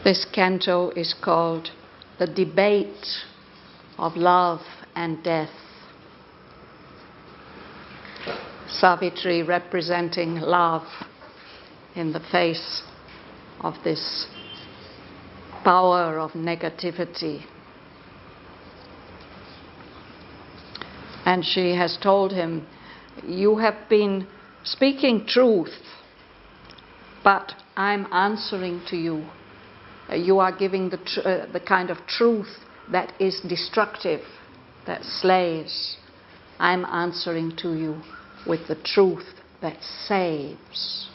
This canto is called The Debate of Love and Death. Savitri representing love in the face of this power of negativity. And she has told him, you have been speaking truth, but I'm answering to you. You are giving the kind of truth that is destructive, that slays. I'm answering to you with the truth that saves.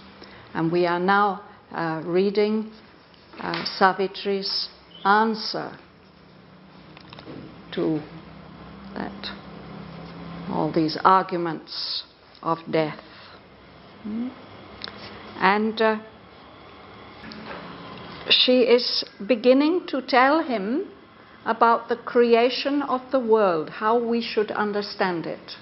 And we are now reading Savitri's answer to that, all these arguments of death. And she is beginning to tell him about the creation of the world, how we should understand it.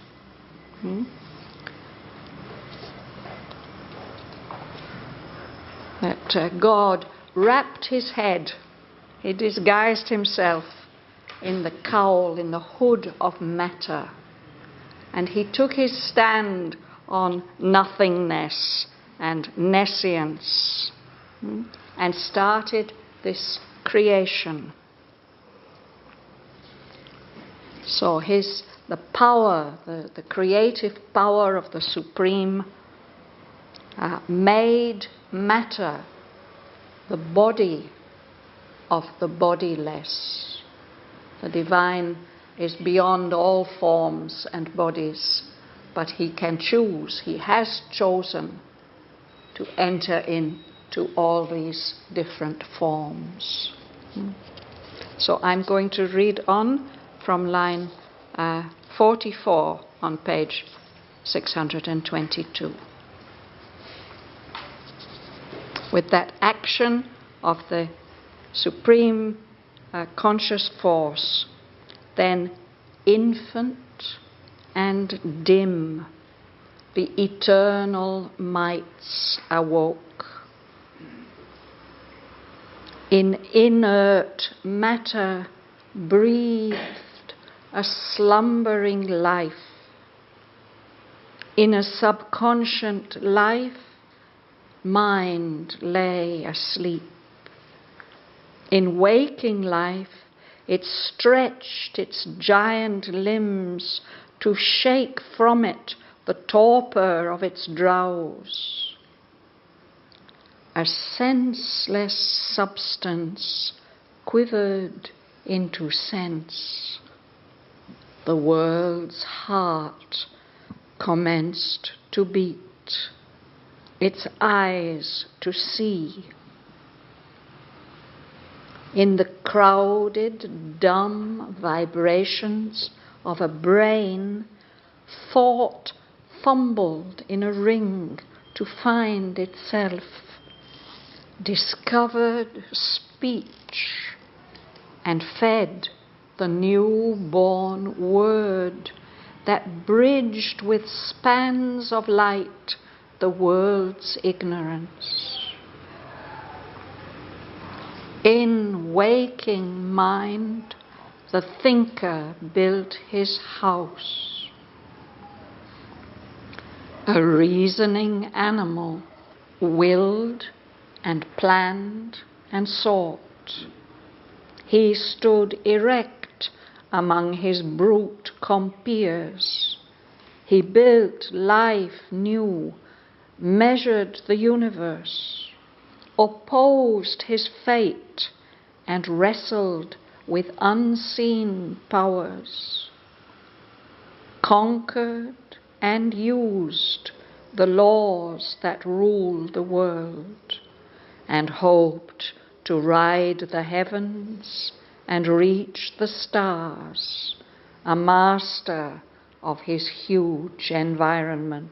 That God wrapped his head, he disguised himself in the cowl, in the hood of matter, and he took his stand on nothingness and nescience, and started this creation. So the power, the creative power of the Supreme made matter the body of the bodiless. The divine is beyond all forms and bodies, but he can choose, he has chosen to enter into all these different forms. So I'm going to read on from line 44 on page 622. With that action of the supreme conscious force, then infant and dim, the eternal mights awoke. In inert matter breathed a slumbering life. In a subconscient life, mind lay asleep. In waking life, it stretched its giant limbs to shake from it the torpor of its drowse. A senseless substance quivered into sense. The world's heart commenced to beat, its eyes to see. In the crowded, dumb vibrations of a brain, thought fumbled in a ring to find itself, discovered speech, and fed the new-born word that bridged with spans of light the world's ignorance. In waking mind, the thinker built his house. A reasoning animal willed and planned and sought. He stood erect among his brute compeers. He built life new, measured the universe, opposed his fate, and wrestled with unseen powers, conquered and used the laws that rule the world, and hoped to ride the heavens and reach the stars, a master of his huge environment.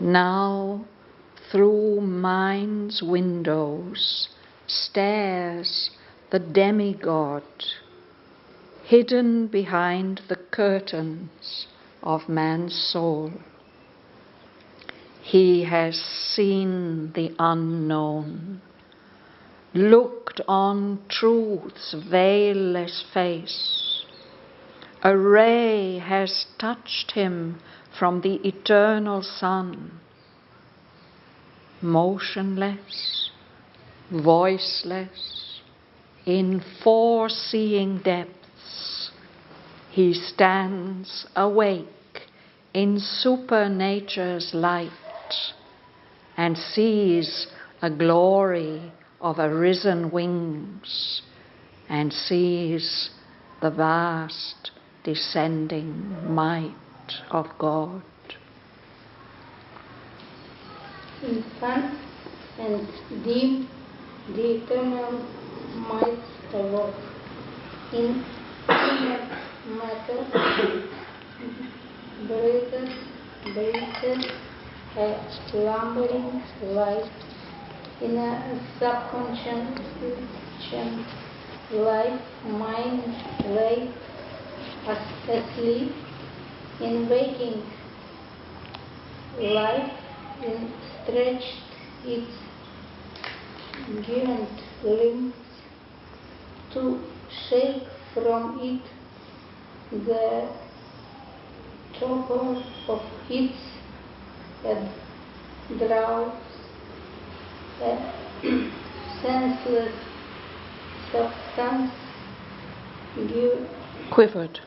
Now, through mind's windows stares the demigod, hidden behind the curtains of man's soul. He has seen the unknown, looked on truth's veilless face. A ray has touched him from the eternal sun. Motionless, voiceless, in foreseeing depths, he stands awake in supernature's light and sees a glory of arisen wings and sees the vast descending might of God. Infant and dim the eternal might awoke. In matter, breathed a slumbering life. In a subconscious life, mind lay asleep. In waking life, stretched its giant limbs to shake from it the torpor of its drowse, senseless substance Quivered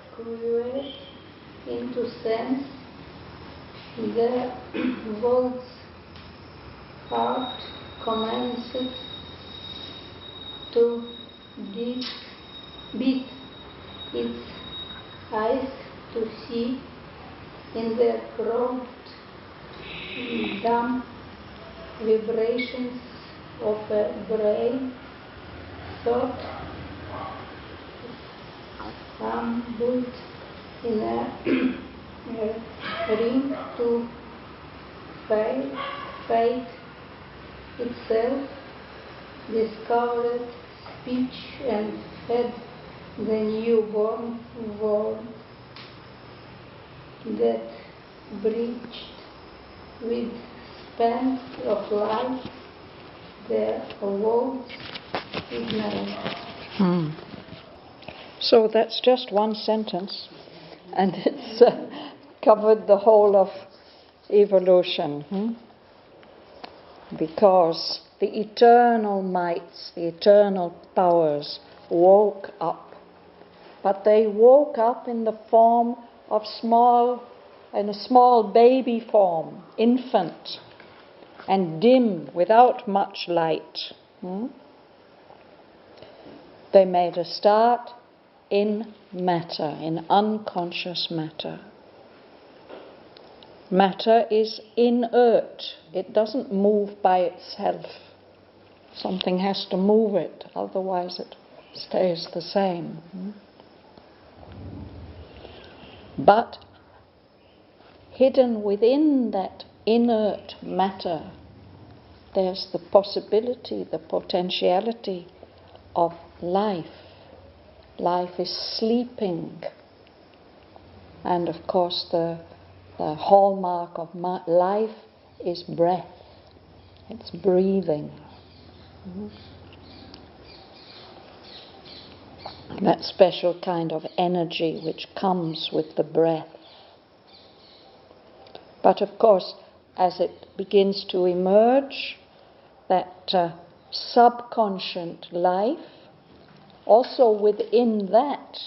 into sense. The world's heart commences to beat its eyes to see in the broad, dumb vibrations of a brain thought humbled in a ring to fight itself, discovered speech and fed the newborn world that breached with spans of life the world's ignorance. So that's just one sentence, and it's covered the whole of evolution. Because the eternal mights, the eternal powers woke up. But they woke up in the form of in a small baby form, infant, and dim, without much light. They made a start in matter, in unconscious matter. Matter is inert. It doesn't move by itself. Something has to move it, otherwise it stays the same. But hidden within that inert matter, there's the possibility, the potentiality of life. Life is sleeping. And of course the hallmark of life is breath. It's breathing. That special kind of energy which comes with the breath. But of course, as it begins to emerge, that subconscious life, also within that,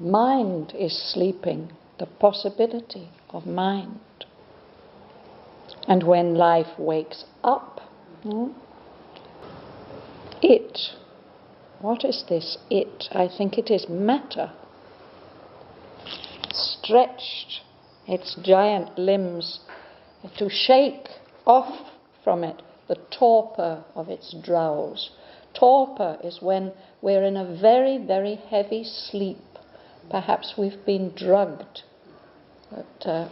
mind is sleeping, the possibility of mind. And when life wakes up, what is this it? I think it is matter, stretched its giant limbs to shake off from it the torpor of its drowse. Torpor is when we're in a very, very heavy sleep. Perhaps we've been drugged,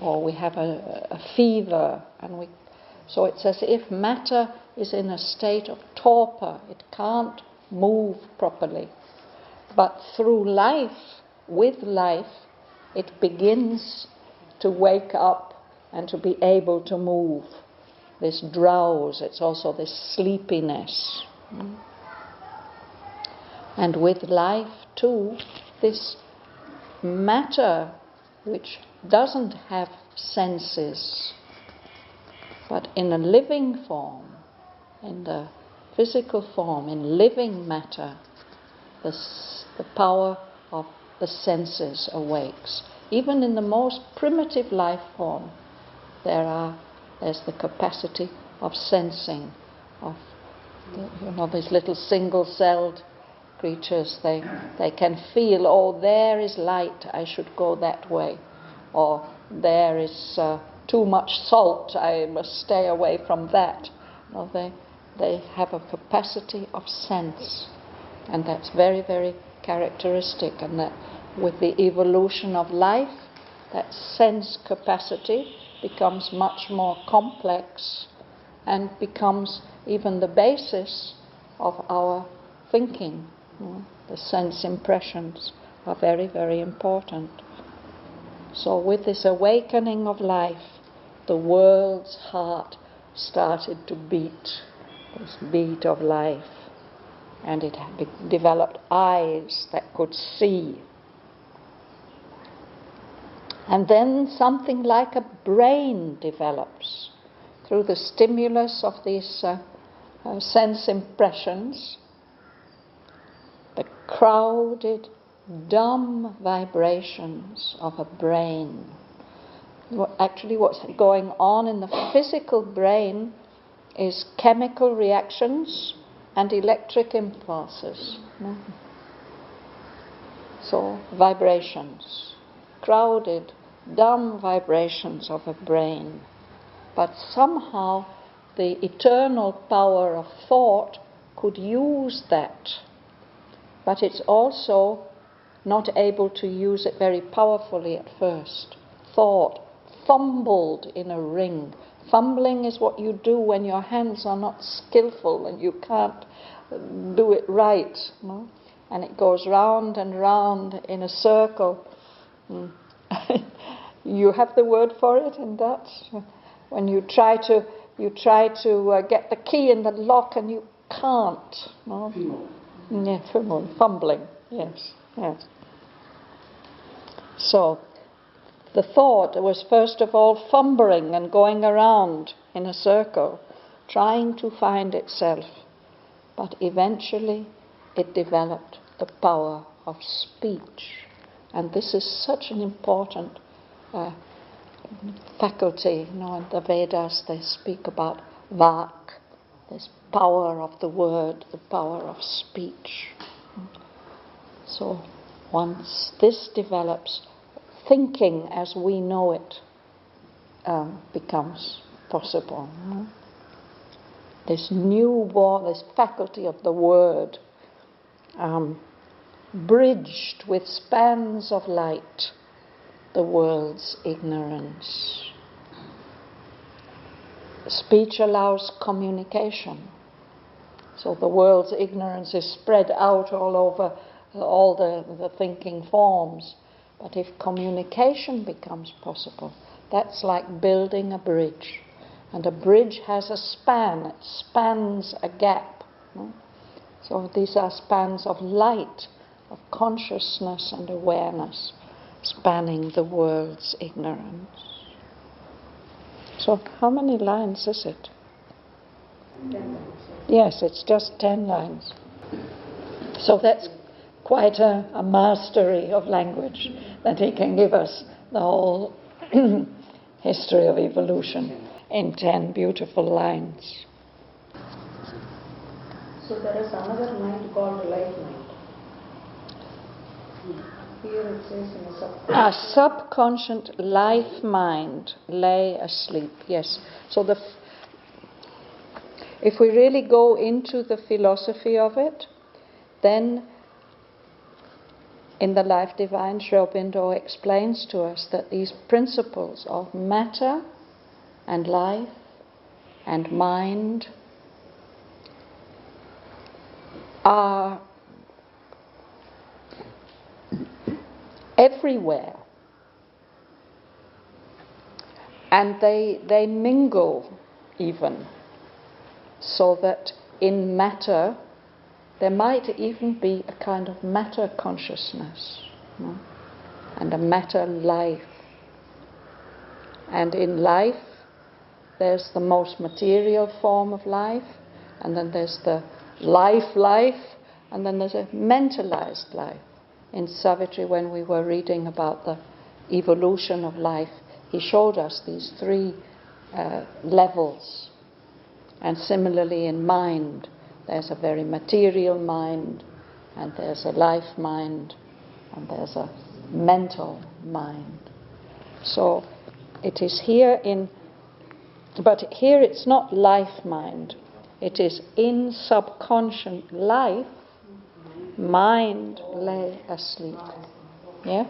or we have a fever, so it's as if matter is in a state of torpor. It can't move properly. But through life, with life, it begins to wake up and to be able to move. This drowse, it's also this sleepiness. And with life too, this matter which doesn't have senses, but in a living form, in the physical form, in living matter, the power of the senses awakes. Even in the most primitive life form, there's the capacity of sensing, of these little single-celled creatures. They can feel, oh, there is light, I should go that way, or there is too much salt, I must stay away from that. They have a capacity of sense, and that's very, very characteristic, and that with the evolution of life, that sense capacity becomes much more complex and becomes even the basis of our thinking. The sense impressions are very, very important. So with this awakening of life, the world's heart started to beat, this beat of life, and it developed eyes that could see. And then something like a brain develops through the stimulus of these sense impressions, the crowded, dumb vibrations of a brain. Actually, what's going on in the physical brain is chemical reactions and electric impulses. So, vibrations, crowded, dumb vibrations of a brain. But somehow the eternal power of thought could use that. But it's also not able to use it very powerfully at first. Thought fumbled in a ring. Fumbling is what you do when your hands are not skillful and you can't do it right. No? And it goes round and round in a circle. You have the word for it in Dutch? When you try to get the key in the lock and you can't. No? Yeah, fumbling. Yes. So the thought was first of all fumbling and going around in a circle, trying to find itself. But eventually it developed the power of speech. And this is such an important faculty. In the Vedas they speak about vak, this power of the word, the power of speech. So once this develops, thinking as we know it becomes possible. This newborn, this faculty of the word, bridged with spans of light the world's ignorance. Speech allows communication. So the world's ignorance is spread out all over all the thinking forms. But if communication becomes possible, that's like building a bridge. And a bridge has a span, it spans a gap. So these are spans of light, of consciousness and awareness, spanning the world's ignorance. So how many lines is it? 10. Yes, it's just 10 lines. So that's quite a mastery of language, that he can give us the whole history of evolution in 10 beautiful lines. So there is another mind called life mind. Here it says in A subconscious life mind lay asleep. Yes. So if we really go into the philosophy of it, then in the Life Divine, Sri Aurobindo explains to us that these principles of matter and life and mind are everywhere. And they mingle even, so that in matter there might even be a kind of matter consciousness, and a matter life. And in life there's the most material form of life, and then there's the life, and then there's a mentalized life. In Savitri, when we were reading about the evolution of life, he showed us these three levels. And similarly in mind, there's a very material mind, and there's a life mind, and there's a mental mind. So it is here but here it's not life mind. It is in subconscious life, mind lay asleep. Yeah?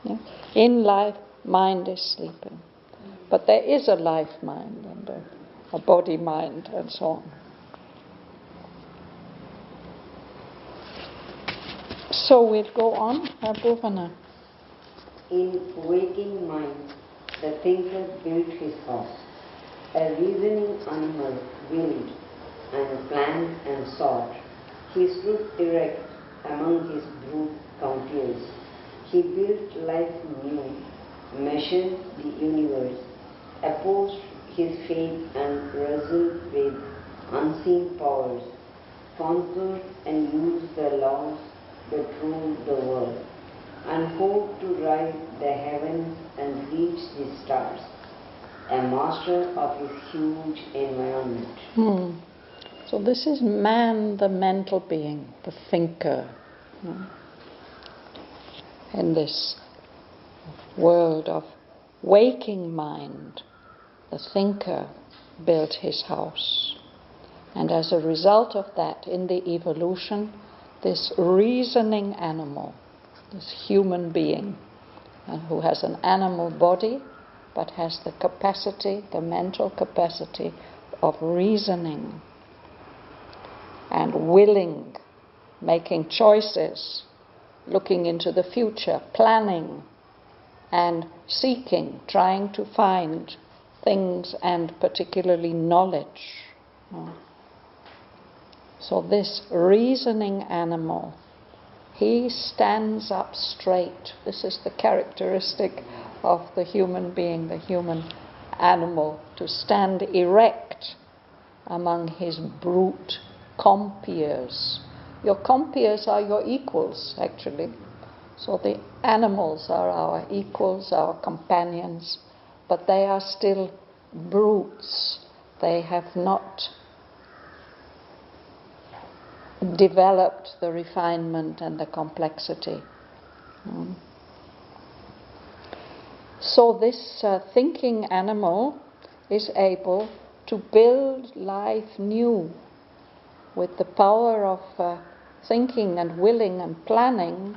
Yeah? In life, mind is sleeping. But there is a life mind and a body mind and so on. So we'll go on, Bhavana. In waking mind, the thinker built his house. A reasoning animal willed and planned and sought. He stood erect among his brute compeers. He built life new, measured the universe, opposed his fate and wrestled with unseen powers, conquered and used the laws that ruled the world, and hoped to ride the heavens and reach the stars, a master of his huge environment. So this is man, the mental being, the thinker. In this world of waking mind, the thinker built his house. And as a result of that, in the evolution, this reasoning animal, this human being, who has an animal body, but has the capacity, the mental capacity of reasoning and willing, making choices, looking into the future, planning and seeking, trying to find things and particularly knowledge. So this reasoning animal, he stands up straight. This is the characteristic of the human being, the human animal, to stand erect among his brute compeers. Your compeers are your equals, actually. So the animals are our equals, our companions, but they are still brutes. They have not developed the refinement and the complexity. So this thinking animal is able to build life new with the power of thinking and willing and planning.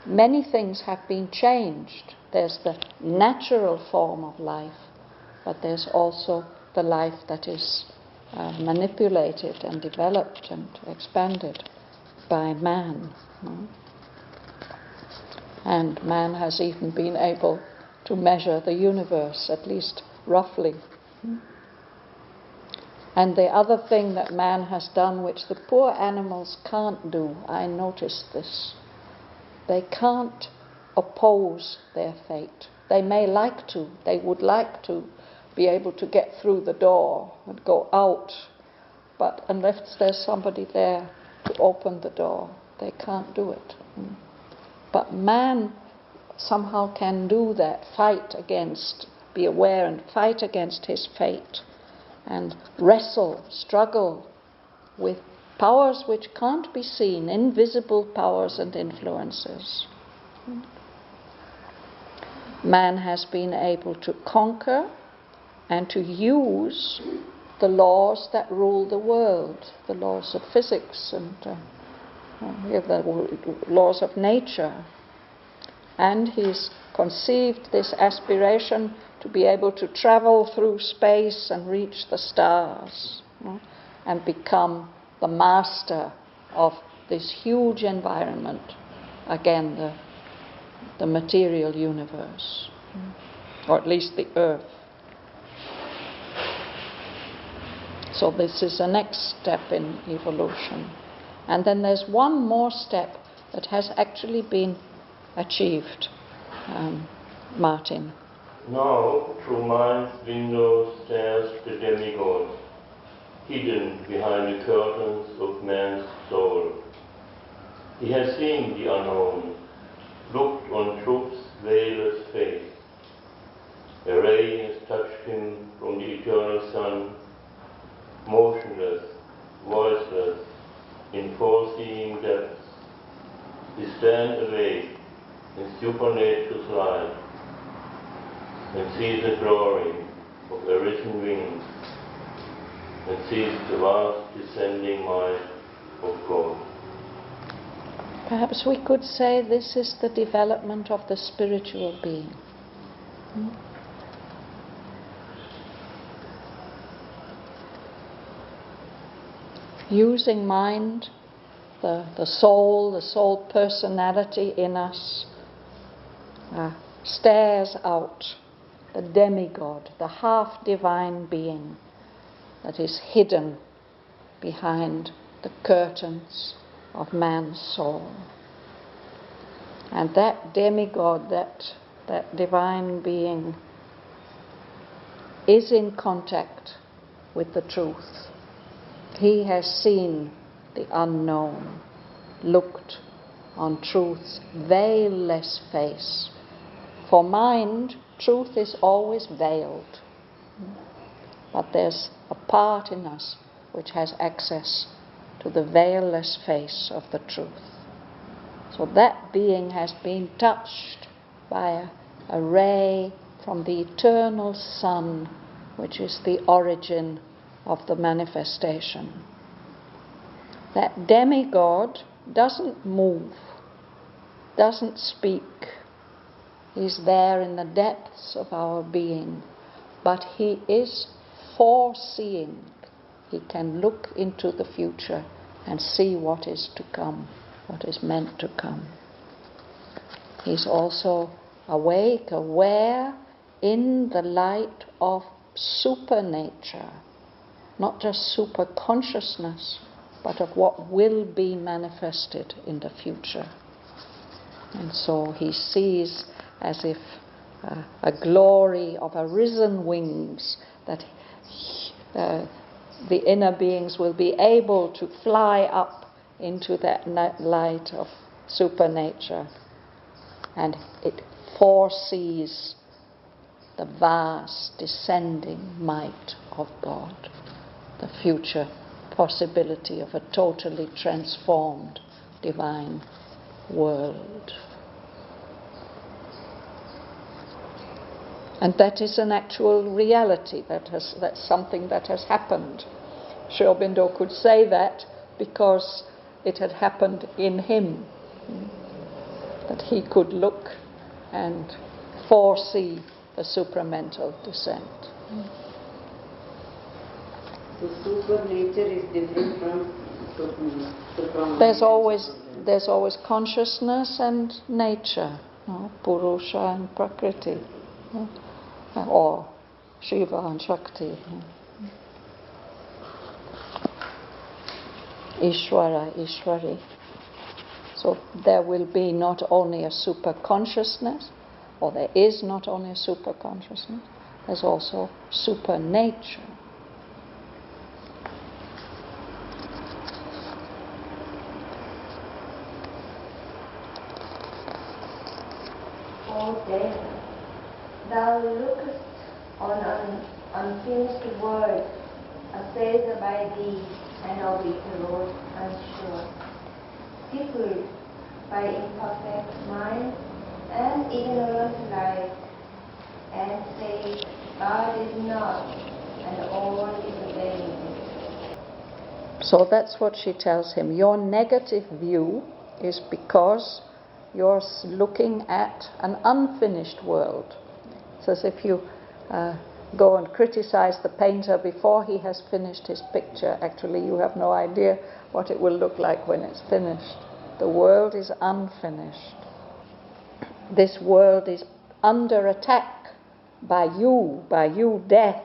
Many things have been changed. There's the natural form of life, but there's also the life that is manipulated and developed and expanded by man. And man has even been able to measure the universe, at least roughly. And the other thing that man has done, which the poor animals can't do, I noticed this, they can't oppose their fate. They may like to, they would like to be able to get through the door and go out, but unless there's somebody there to open the door, they can't do it. But man somehow can do that, fight against, be aware and fight against his fate, and wrestle, struggle with powers which can't be seen, invisible powers and influences. Man has been able to conquer and to use the laws that rule the world, the laws of physics and the laws of nature. And he's conceived this aspiration to be able to travel through space and reach the stars, and become the master of this huge environment, again the material universe. or at least the earth. So this is the next step in evolution. And then there's one more step that has actually been achieved, Martin. Now, through mind's window stares the demigod, hidden behind the curtains of man's soul. He has seen the unknown, looked on truth's veilless face. A ray has touched him from the eternal sun, motionless, voiceless, in foreseeing depths. He stands awake in supernature's light and sees the glory of arisen wings and sees the vast descending might of God. Perhaps we could say this is the development of the spiritual being. Using mind, the soul personality in us, stares out the demigod, the half-divine being that is hidden behind the curtains of man's soul. And that demigod, that divine being, is in contact with the truth. He has seen the unknown, looked on truth's veilless face. For mind, truth is always veiled. But there's a part in us which has access to the veilless face of the truth. So that being has been touched by a ray from the eternal sun, which is the origin of the manifestation. That demigod doesn't move, doesn't speak. He's there in the depths of our being, but he is foreseeing. He can look into the future and see what is to come, what is meant to come. He's also awake, aware in the light of supernature, not just super consciousness, but of what will be manifested in the future. And so he sees as if a glory of arisen wings, that the inner beings will be able to fly up into that light of supernature, and it foresees the vast descending might of God, the future possibility of a totally transformed divine world. And that is an actual reality. That's something that has happened. Sri Aurobindo could say that because it had happened in him, that he could look and foresee the supramental descent. So supernature is different from supra. There's always consciousness and nature, Purusha and Prakriti, or Shiva and Shakti. Ishvara, Ishvari. So there will be not only a super consciousness, or there is not only a super consciousness, there's also super nature. O Deva, thou lookest on an unfinished world, assailed by thee, and of it road unsure, peopled by imperfect mind and ignorant life, and say, God is not, and all is vain. So that's what she tells him. Your negative view is because you're looking at an unfinished world. It's as if you go and criticize the painter before he has finished his picture. Actually, you have no idea what it will look like when it's finished. The world is unfinished. This world is under attack by you, death,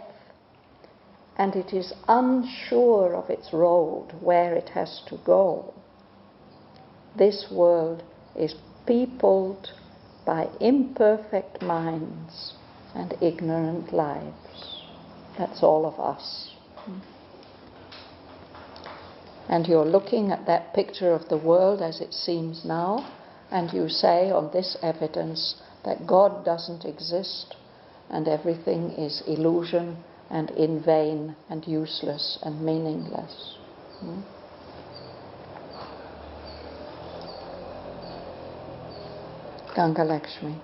and it is unsure of its road, where it has to go. This world is peopled by imperfect minds and ignorant lives. That's all of us. And you're looking at that picture of the world as it seems now, and you say on this evidence that God doesn't exist and everything is illusion and in vain and useless and meaningless. Ganga Lakshmi.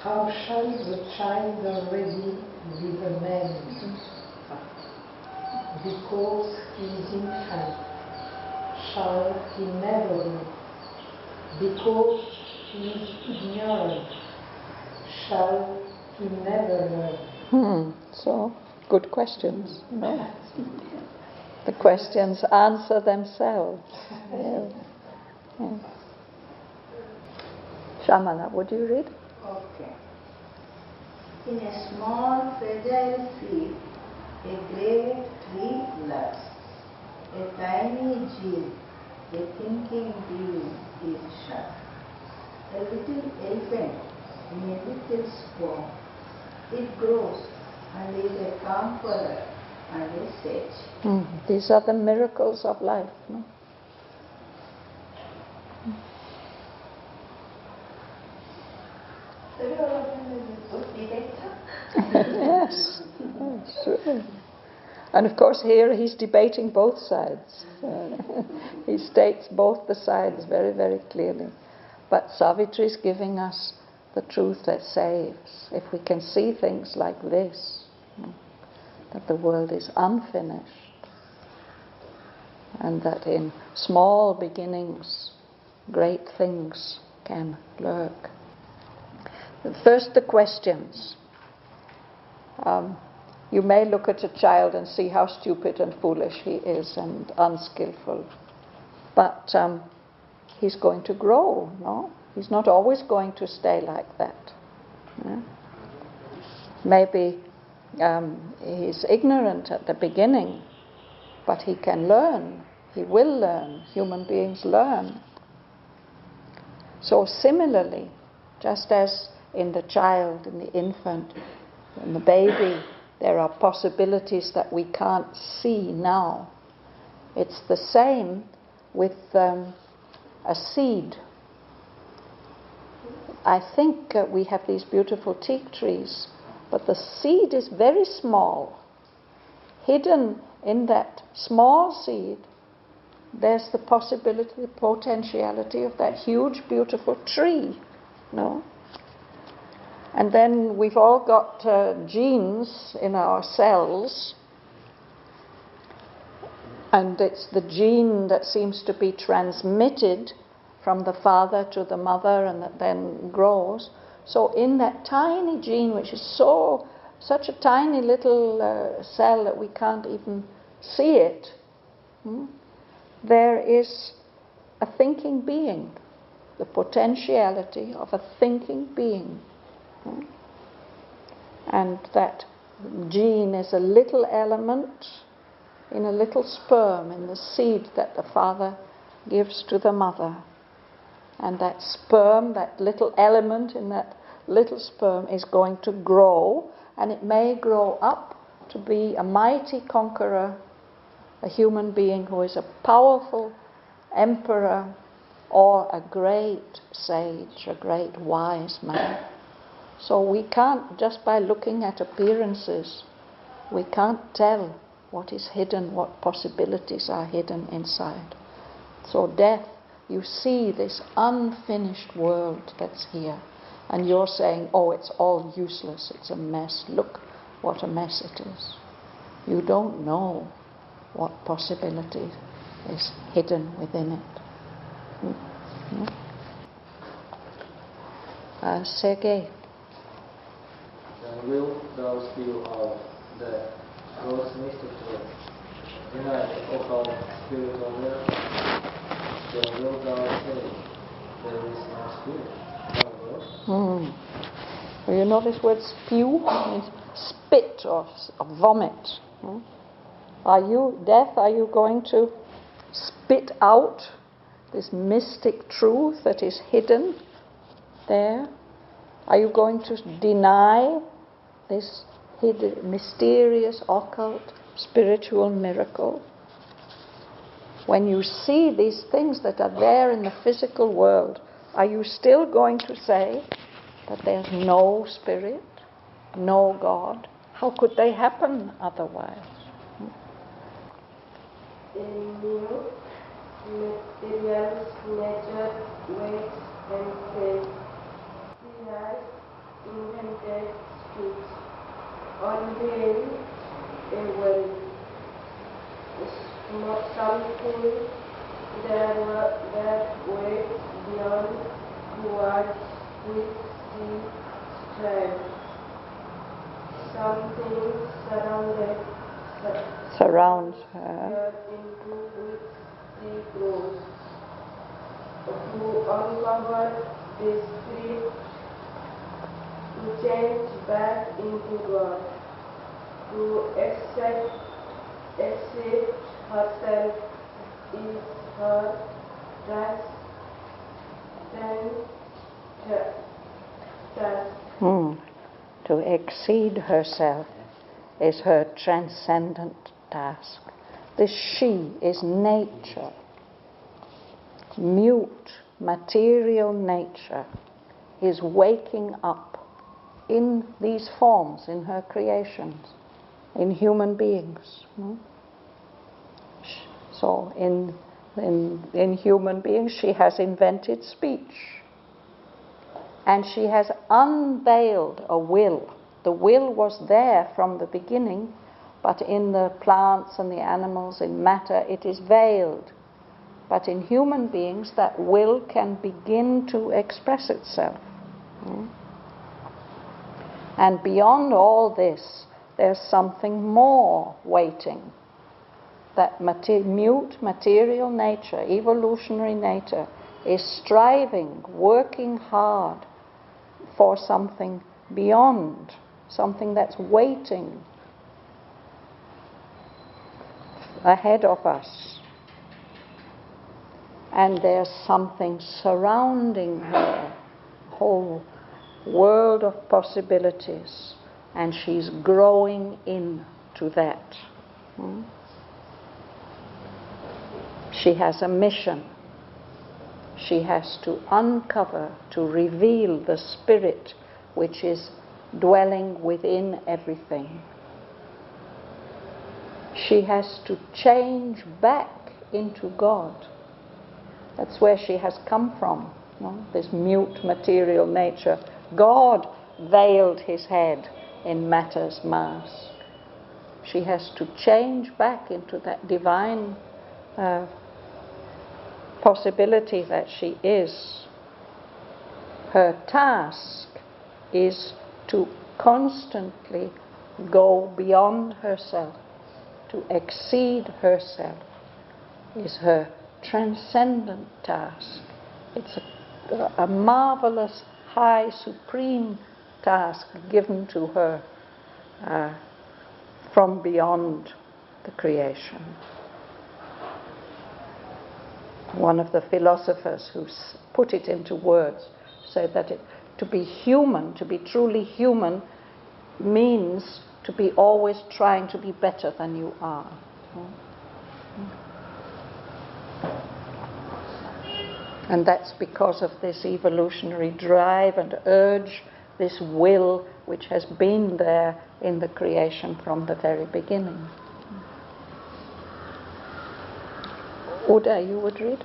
How shall the child already be the man? Because he is infant, shall he never know? Because he is ignorant, shall he never learn? So, good questions. No? The questions answer themselves. Yeah. Yeah. Shamala, would you read? Okay. In a small fragile seed, a great tree lies. A tiny gene, a thinking being is shut. A little elephant in a little swarm. It grows and is a conqueror and a sage. These are the miracles of life. No? Yes, sure. And of course here he's debating both sides. He states both the sides very, very clearly. But Savitri is giving us the truth that saves. If we can see things like this, that the world is unfinished, and that in small beginnings great things can lurk. First, the questions. You may look at a child and see how stupid and foolish he is and unskillful. But he's going to grow, no? He's not always going to stay like that. Yeah? Maybe he's ignorant at the beginning, but he can learn. He will learn. Human beings learn. So similarly, just as in the child, in the infant, in the baby, there are possibilities that we can't see now. It's the same with a seed. I think we have these beautiful teak trees, but the seed is very small. Hidden in that small seed, there's the possibility, the potentiality of that huge, beautiful tree. No? And then we've all got genes in our cells, and it's the gene that seems to be transmitted from the father to the mother and that then grows. So in that tiny gene, which is such a tiny little cell that we can't even see it, there is a thinking being, the potentiality of a thinking being. And that gene is a little element in a little sperm, in the seed that the father gives to the mother. And that sperm, that little element in that little sperm is going to grow, and it may grow up to be a mighty conqueror, a human being who is a powerful emperor or a great sage, a great wise man. So we can't, just by looking at appearances, we can't tell what is hidden, what possibilities are hidden inside. So death, you see this unfinished world that's here, and you're saying, oh, it's all useless, it's a mess. Look what a mess it is. You don't know what possibility is hidden within it. Sergei. Then wilt thou spill out the gross mystery, deny the occult spiritual realm? Then wilt thou say there is no spirit, no God? You know this word spew? It means spit or vomit. Are you, Death, are you going to spit out this mystic truth that is hidden there? Are you going to deny this hidden, mysterious, occult, spiritual miracle? When you see these things that are there in the physical world, are you still going to say that there's no spirit, no God? How could they happen otherwise? In new materials, nature waits and says, he has invented speech, unveiled a world, something that waits beyond towards which she strives, something Surrounds her. into which she grows, to uncover the spirit, to change back into God, to accept herself is her task. To exceed herself is her transcendent task. This she is nature, mute, material nature, is waking up in these forms, in her creations, in human beings. So in human beings she has invented speech. And she has unveiled a will. The will was there from the beginning, but in the plants and the animals, in matter, it is veiled. But in human beings, that will can begin to express itself. And beyond all this, there's something more waiting. That mute material nature, evolutionary nature, is striving, working hard for something beyond, something that's waiting ahead of us. And there's something surrounding her, a whole world of possibilities, and she's growing into that. She has a mission. She has to uncover, to reveal the spirit which is dwelling within everything. She has to change back into God. That's where she has come from, this mute material nature. God veiled his head in matter's mask. She has to change back into that divine possibility that she is. Her task is to constantly go beyond herself, to exceed herself, is her transcendent task. It's a marvelous, high, supreme task given to her from beyond the creation. One of the philosophers who put it into words said that to be human, to be truly human, means to be always trying to be better than you are. And that's because of this evolutionary drive and urge, this will which has been there in the creation from the very beginning. Uda, you would read?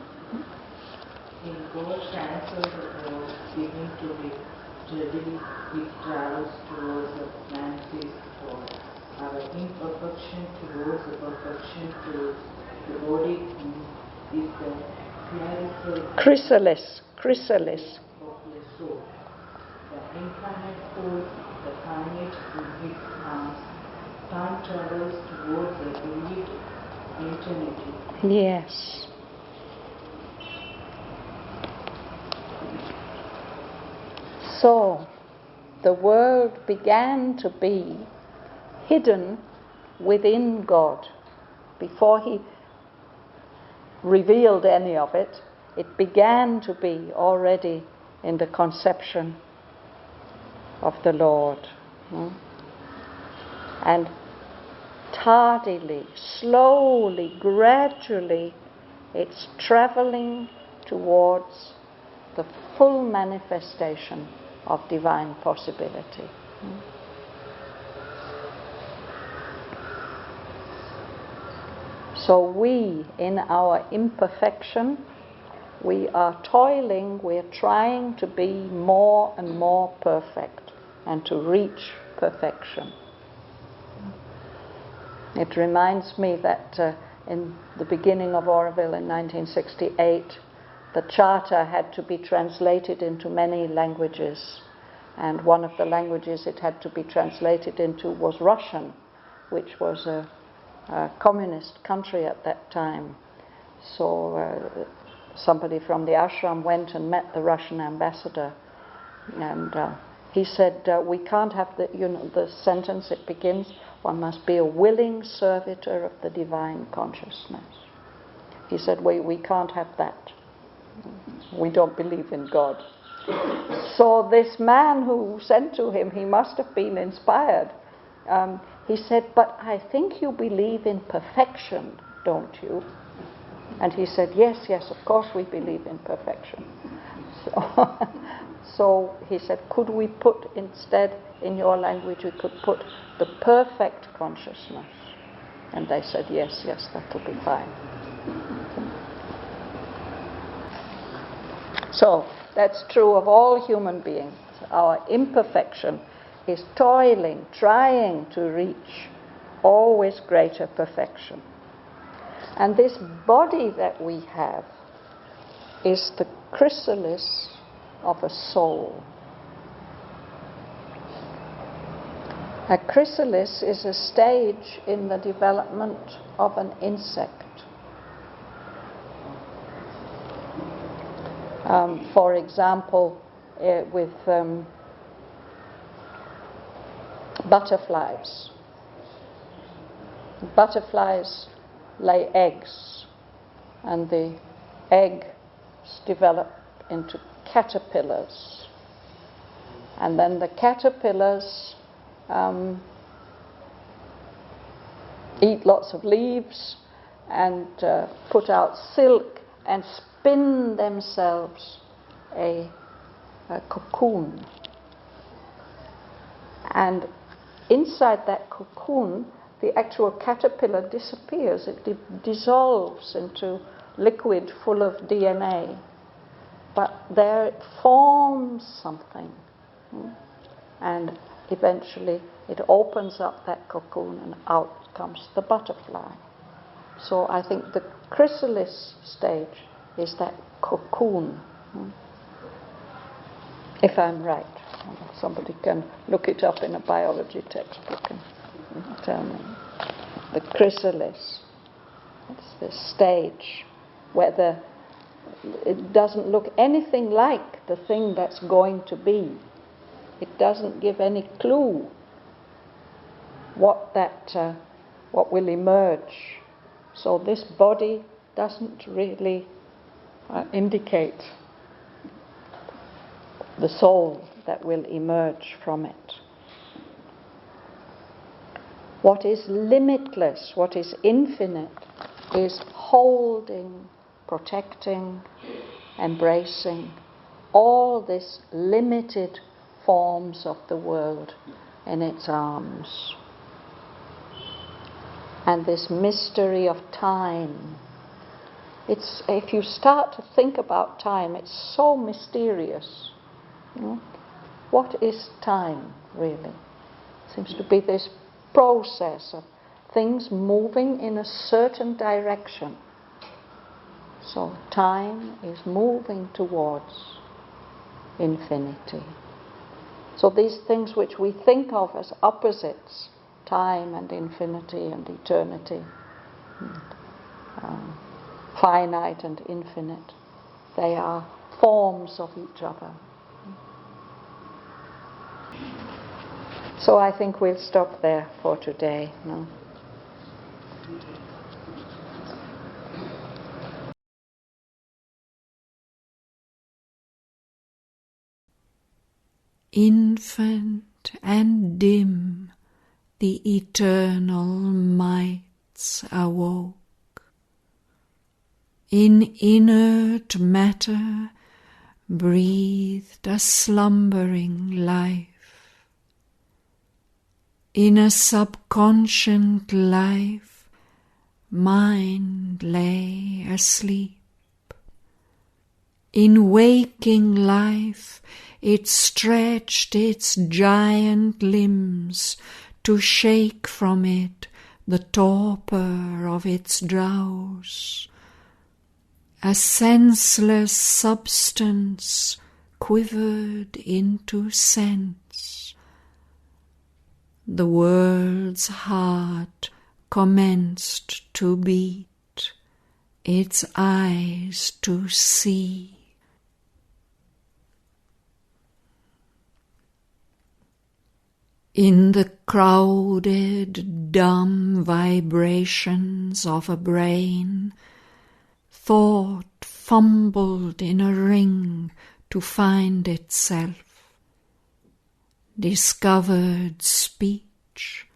In God cancels the world, beginning to be steadily, it travels towards the manifest form. Our imperfection towards the perfection to the body is the chrysalis of the soul. The infinite force, the finite in its mass, time travels towards the infinite eternity. Yes. So, the world began to be hidden within God. Before he revealed any of it, it began to be already in the conception of the Lord. And tardily, slowly, gradually, it's traveling towards the full manifestation of divine possibility. So we, in our imperfection, we are toiling, we're trying to be more and more perfect and to reach perfection. It reminds me that in the beginning of Auroville in 1968, the charter had to be translated into many languages, and one of the languages it had to be translated into was Russian, which was a communist country at that time. So somebody from the ashram went and met the Russian ambassador, and he said, we can't have the sentence, it begins, one must be a willing servitor of the divine consciousness. He said, we can't have that. We don't believe in God. So this man who sent to him, he must have been inspired. He said, but I think you believe in perfection, don't you? And he said, yes, of course we believe in perfection. So he said, could we put instead, in your language, we could put the perfect consciousness? And they said, yes, that'll be fine. So that's true of all human beings. Our imperfection is toiling, trying to reach always greater perfection. And this body that we have is the chrysalis of a soul. A chrysalis is a stage in the development of an insect. For example, with butterflies. Butterflies lay eggs, and the eggs develop into caterpillars. And then the caterpillars eat lots of leaves and put out silk and spin themselves a cocoon. And inside that cocoon, the actual caterpillar disappears. It dissolves into liquid full of DNA. But there it forms something. And eventually it opens up that cocoon and out comes the butterfly. So I think the chrysalis stage is that cocoon. If I'm right. Somebody can look it up in a biology textbook and tell me. The chrysalis. It's this stage where it doesn't look anything like the thing that's going to be. It doesn't give any clue what will emerge. So this body doesn't really indicate the soul that will emerge from it. What is limitless, what is infinite, is holding, protecting, embracing all these limited forms of the world in its arms. And this mystery of time, if you start to think about time, it's so mysterious. What is time, really? It seems to be this process of things moving in a certain direction. So time is moving towards infinity. So these things which we think of as opposites, time and infinity and eternity, finite and infinite, they are forms of each other. So I think we'll stop there for today. No? Infant and dim, the eternal mights awoke. In inert matter breathed a slumbering life. In a subconscient life, mind lay asleep. In waking life, it stretched its giant limbs to shake from it the torpor of its drowse. A senseless substance quivered into sense. The world's heart commenced to beat, its eyes to see. In the crowded, dumb vibrations of a brain, thought fumbled in a ring to find itself, discovered speech,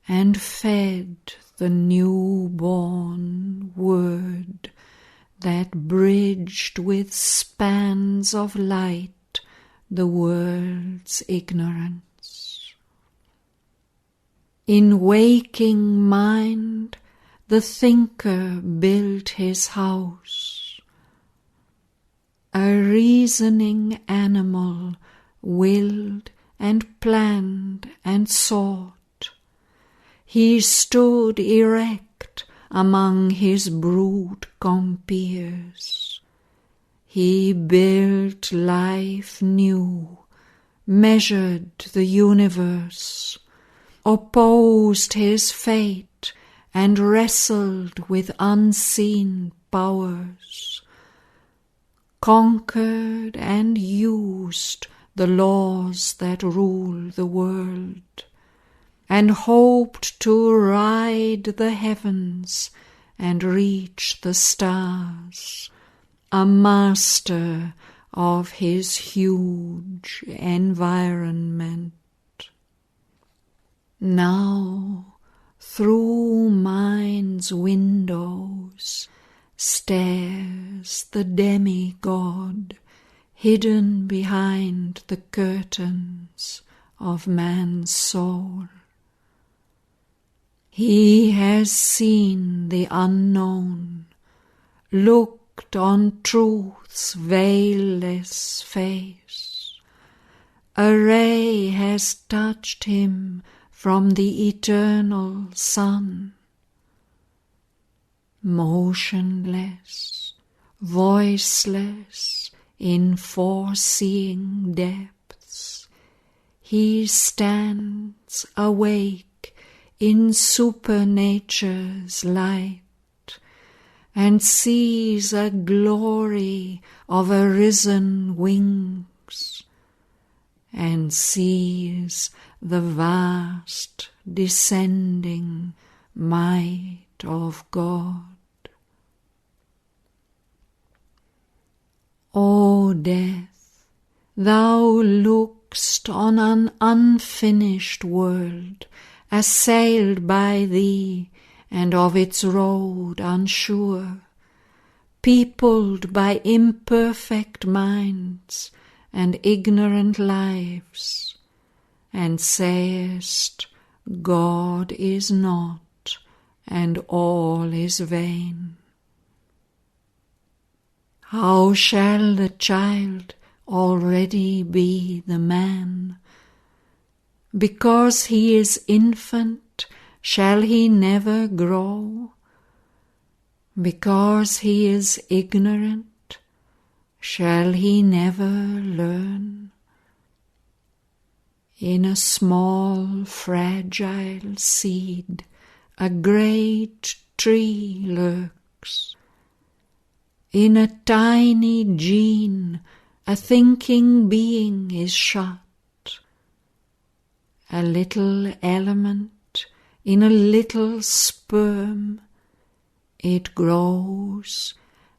and fed the newborn word that bridged with spans of light the world's ignorance. In waking mind, the thinker built his house. A reasoning animal willed and planned and sought. He stood erect among his brute compeers. He built life new, measured the universe, opposed his fate, and wrestled with unseen powers, conquered and used the laws that rule the world, and hoped to ride the heavens and reach the stars, a master of his huge environment. Now, through mind's windows, stares the demigod, hidden behind the curtains of man's soul. He has seen the unknown, looked on truth's veilless face. A ray has touched him from the eternal sun. Motionless, voiceless, in foreseeing depths, he stands awake in supernature's light, and sees a glory of arisen wings, and sees the vast descending might of God. O death, thou look'st on an unfinished world, assailed by thee and of its road unsure, peopled by imperfect minds and ignorant lives, and sayest, God is not, and all is vain. How shall the child already be the man? Because he is infant, shall he never grow? Because he is ignorant, shall he never learn? In a small, fragile seed, a great tree lurks. In a tiny gene, a thinking being is shut. a little element in a little sperm, it grows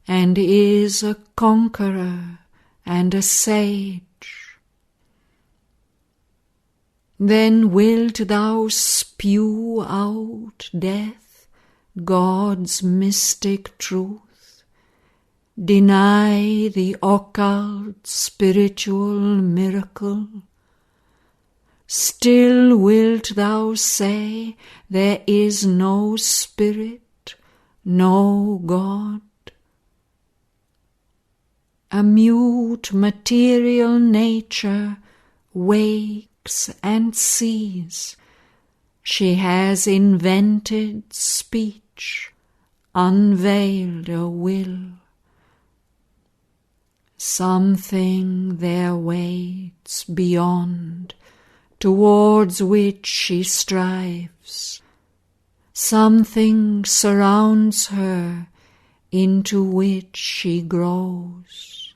and is a conqueror and a sage. Then wilt thou spew out death, God's mystic truth, deny the occult spiritual miracle? Still wilt thou say there is no spirit, no God? A mute material nature wakes and sees. She has invented speech, unveiled a will. Something there waits beyond, towards which she strives. Something surrounds her, into which she grows.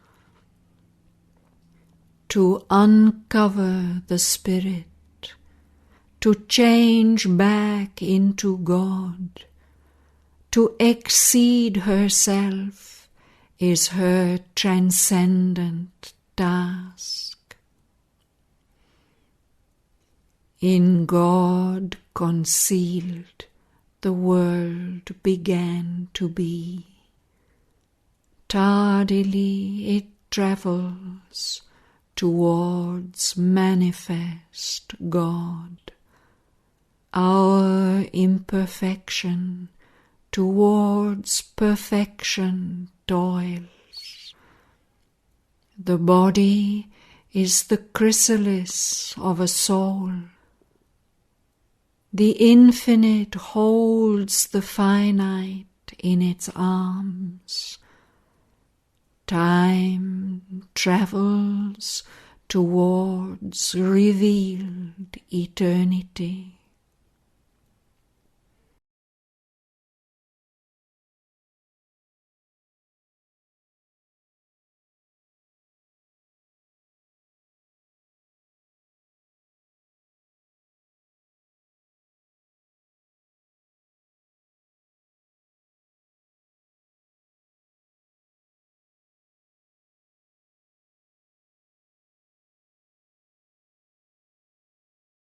To uncover the spirit, to change back into God, to exceed herself is her transcendent task. In God concealed, the world began to be. Tardily it travels towards manifest God. Our imperfection towards perfection toils. The body is the chrysalis of a soul. The infinite holds the finite in its arms. Time travels towards revealed eternity.